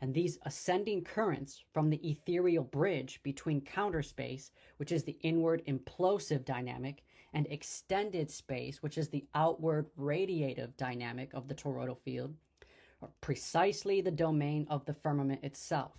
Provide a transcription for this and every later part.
And these ascending currents from the ethereal bridge between counter space, which is the inward implosive dynamic, and extended space, which is the outward radiative dynamic of the toroidal field, are precisely the domain of the firmament itself.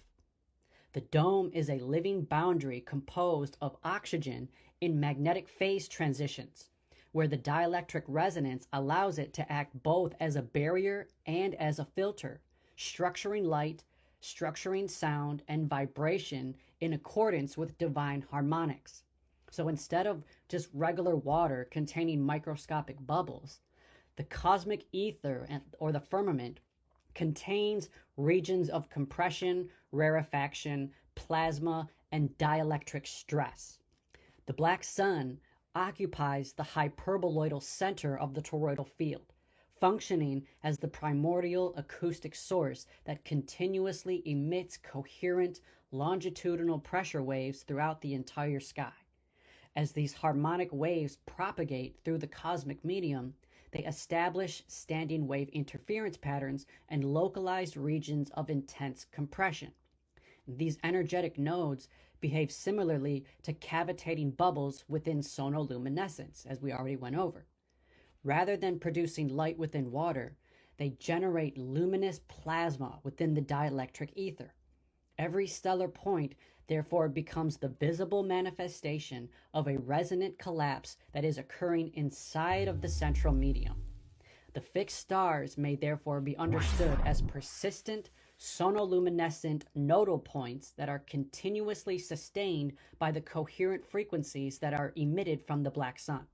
The dome is a living boundary composed of oxygen in magnetic phase transitions, where the dielectric resonance allows it to act both as a barrier and as a filter, structuring light, structuring sound, and vibration in accordance with divine harmonics. So instead of just regular water containing microscopic bubbles, the cosmic ether or the firmament contains regions of compression, rarefaction, plasma, and dielectric stress. The black sun occupies the hyperboloidal center of the toroidal field, functioning as the primordial acoustic source that continuously emits coherent longitudinal pressure waves throughout the entire sky. As these harmonic waves propagate through the cosmic medium, they establish standing wave interference patterns and localized regions of intense compression. These energetic nodes behave similarly to cavitating bubbles within sonoluminescence, as we already went over. Rather than producing light within water, they generate luminous plasma within the dielectric ether. Every stellar point, therefore, becomes the visible manifestation of a resonant collapse that is occurring inside of the central medium. The fixed stars may therefore be understood as persistent, sonoluminescent nodal points that are continuously sustained by the coherent frequencies that are emitted from the black sun.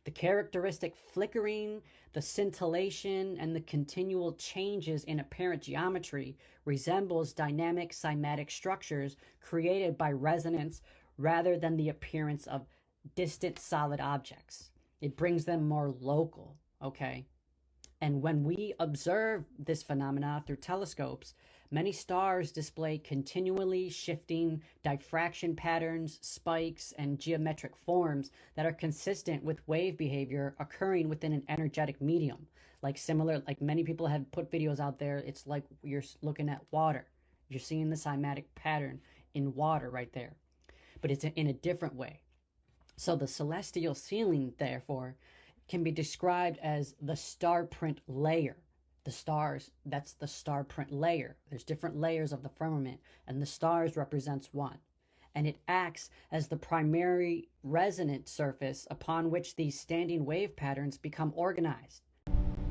The characteristic flickering, the scintillation, and the continual changes in apparent geometry resembles dynamic cymatic structures created by resonance rather than the appearance of distant solid objects. It brings them more local, okay? And when we observe this phenomena through telescopes, many stars display continually shifting diffraction patterns, spikes, and geometric forms that are consistent with wave behavior occurring within an energetic medium. Like many people have put videos out there, it's like you're looking at water. You're seeing the cymatic pattern in water right there. But it's in a different way. So the celestial ceiling, therefore, can be described as the star print layer. The stars, that's the star print layer. There's different layers of the firmament, and the stars represents one. And it acts as the primary resonant surface upon which these standing wave patterns become organized.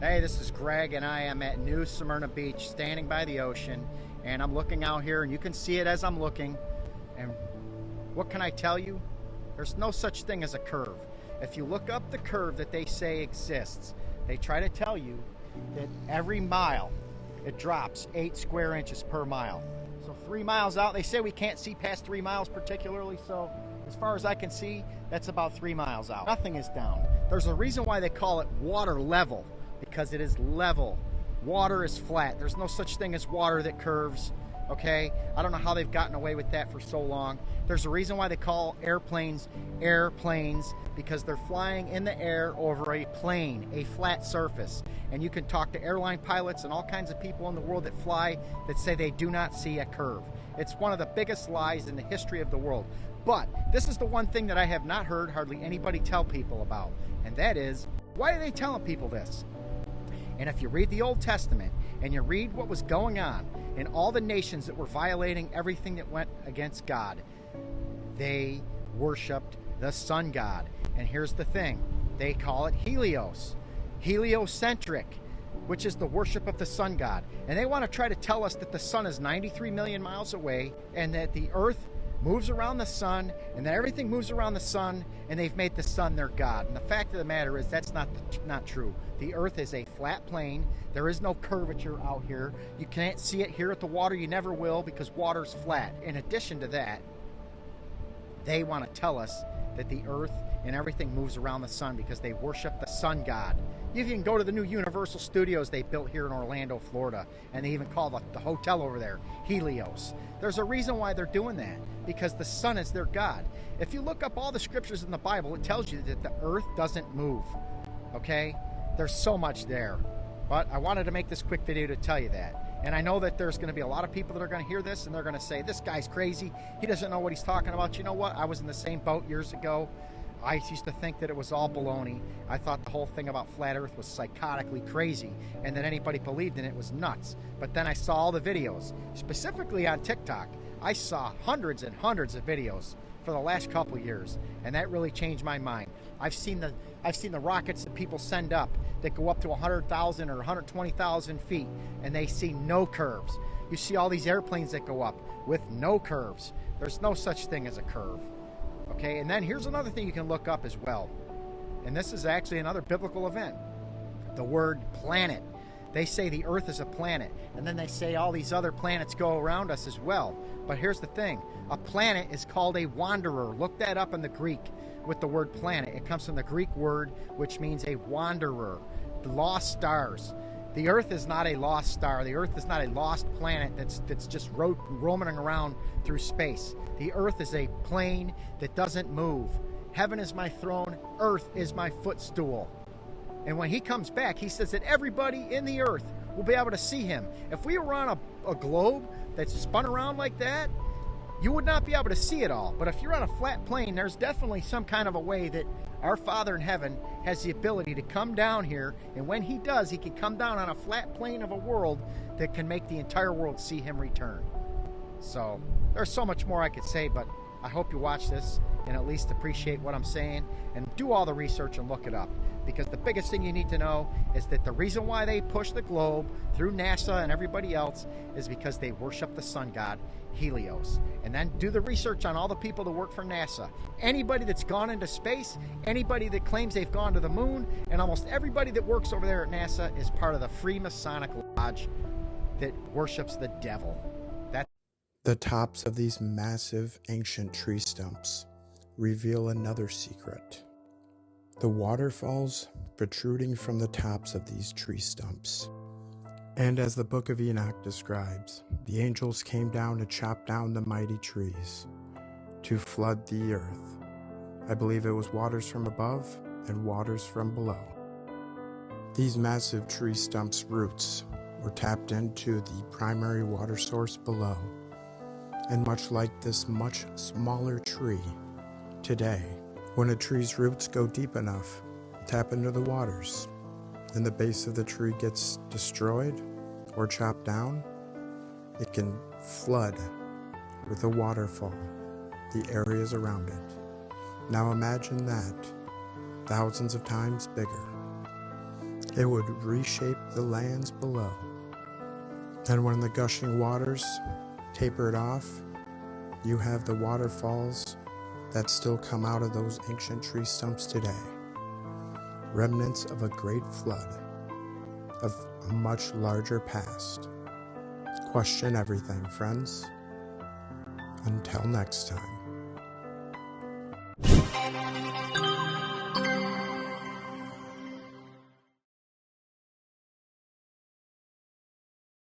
Hey, this is Greg, and I am at New Smyrna Beach, standing by the ocean, and I'm looking out here, and you can see it as I'm looking. And what can I tell you? There's no such thing as a curve. If you look up the curve that they say exists, they try to tell you that every mile it drops 8 square inches per mile. So 3 miles out, they say we can't see past 3 miles particularly, so as far as I can see, that's about 3 miles out. Nothing is down. There's a reason why they call it water level, because it is level. Water is flat. There's no such thing as water that curves. Okay, I don't know how they've gotten away with that for so long. There's a reason why they call airplanes airplanes, because they're flying in the air over a plane, a flat surface. And you can talk to airline pilots and all kinds of people in the world that fly that say they do not see a curve. It's one of the biggest lies in the history of the world. But this is the one thing that I have not heard hardly anybody tell people about, and that is, why are they telling people this? And if you read the Old Testament and you read what was going on in all the nations that were violating everything that went against God, they worshiped the sun god. And here's the thing, they call it Helios, heliocentric, which is the worship of the sun god. And they want to try to tell us that the sun is 93 million miles away and that the earth moves around the sun and that everything moves around the sun, and they've made the sun their god. And the fact of the matter is that's not true. The earth is a flat plane. There is no curvature out here. You can't see it here at the water. You never will, because water's flat. In addition to that, they want to tell us that the earth and everything moves around the sun because they worship the sun god. You can go to the new Universal Studios they built here in Orlando, Florida, and they even call the hotel over there Helios. There's a reason why they're doing that, because the sun is their god. If you look up all the scriptures in the Bible, it tells you that the earth doesn't move, okay? There's so much there. But I wanted to make this quick video to tell you that. And I know that there's going to be a lot of people that are going to hear this and they're going to say, this guy's crazy. He doesn't know what he's talking about. You know what? I was in the same boat years ago. I used to think that it was all baloney. I thought the whole thing about flat earth was psychotically crazy and that anybody believed in it was nuts. But then I saw all the videos, specifically on TikTok. I saw hundreds and hundreds of videos for the last couple years, and that really changed my mind. I've seen the rockets that people send up that go up to 100,000 or 120,000 feet, and they see no curves. You see all these airplanes that go up with no curves. There's no such thing as a curve. Okay, and then here's another thing you can look up as well. And this is actually another biblical event. The word planet. They say the earth is a planet, and then they say all these other planets go around us as well. But here's the thing. A planet is called a wanderer. Look that up in the Greek with the word planet. It comes from the Greek word which means a wanderer. The lost stars. The earth is not a lost star. The earth is not a lost planet that's just roaming around through space. The earth is a plane that doesn't move. Heaven is my throne. Earth is my footstool. And when he comes back, he says that everybody in the earth will be able to see him. If we were on a globe that's spun around like that, you would not be able to see it all. But if you're on a flat plane, there's definitely some kind of a way that our Father in heaven has the ability to come down here. And when he does, he can come down on a flat plane of a world that can make the entire world see him return. So there's so much more I could say, but I hope you watch this and at least appreciate what I'm saying and do all the research and look it up. Because the biggest thing you need to know is that the reason why they push the globe through NASA and everybody else is because they worship the sun god, Helios. And then do the research on all the people that work for NASA. Anybody that's gone into space, anybody that claims they've gone to the moon, and almost everybody that works over there at NASA is part of the Freemasonic Lodge that worships the devil. The tops of these massive ancient tree stumps reveal another secret. The waterfalls protruding from the tops of these tree stumps. And as the book of Enoch describes, the angels came down to chop down the mighty trees, to flood the earth. I believe it was waters from above and waters from below. These massive tree stumps' roots were tapped into the primary water source below. And much like this much smaller tree, today, when a tree's roots go deep enough, tap into the waters, and the base of the tree gets destroyed or chopped down, it can flood with a waterfall the areas around it. Now imagine that thousands of times bigger. It would reshape the lands below. And when the gushing waters tapered off, you have the waterfalls that still come out of those ancient tree stumps today. Remnants of a great flood, of a much larger past. Question everything, friends. Until next time.